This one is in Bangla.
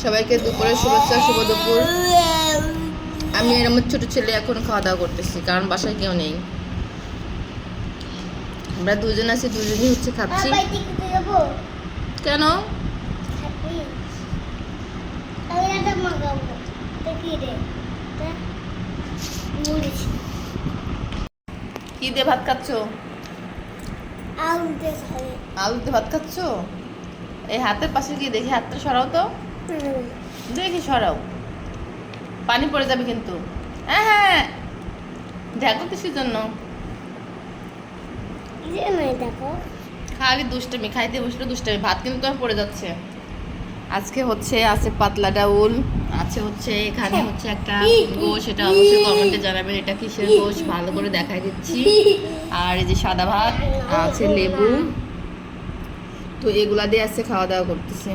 সবাইকে দুপুরে শুভেচ্ছা, শুভ দুপুর। আমি আর আমার ছোট ছেলে এখন খাওয়া দাওয়া করতেছি, কারণ বাসায় কেউ নেই। আমরা দুজন আছি, দুজনই হচ্ছে খাচ্ছি। কেন? কি দিয়ে ভাত খাচ্ছো? আলুতে ভাত খাচ্ছো? এই হাতের পাশে কি দেখি, হাতটা সরাও তো, দেখি সরাও, পানি পড়ে যাবে কিন্তু। হ্যাঁ হ্যাঁ, দেখো কিসের জন্য? খালি দুষ্টামি, খাইতে বসলে দুষ্টামি। ভাত কিন্তু তোমার পড়ে যাচ্ছে। আজকে হচ্ছে আছে পাতলা ডাউল, আছে হচ্ছে এখানে হচ্ছে একটা গোশ, এটা অবশ্যই কমেন্টে জানাবেন এটা কিসের গোশ, ভালো করে দেখাই দিচ্ছি। আর এই যে সাদা ভাত, আছে লেবু, তো এগুলা দিয়ে আজকে খাওয়া দাওয়া করতেছি।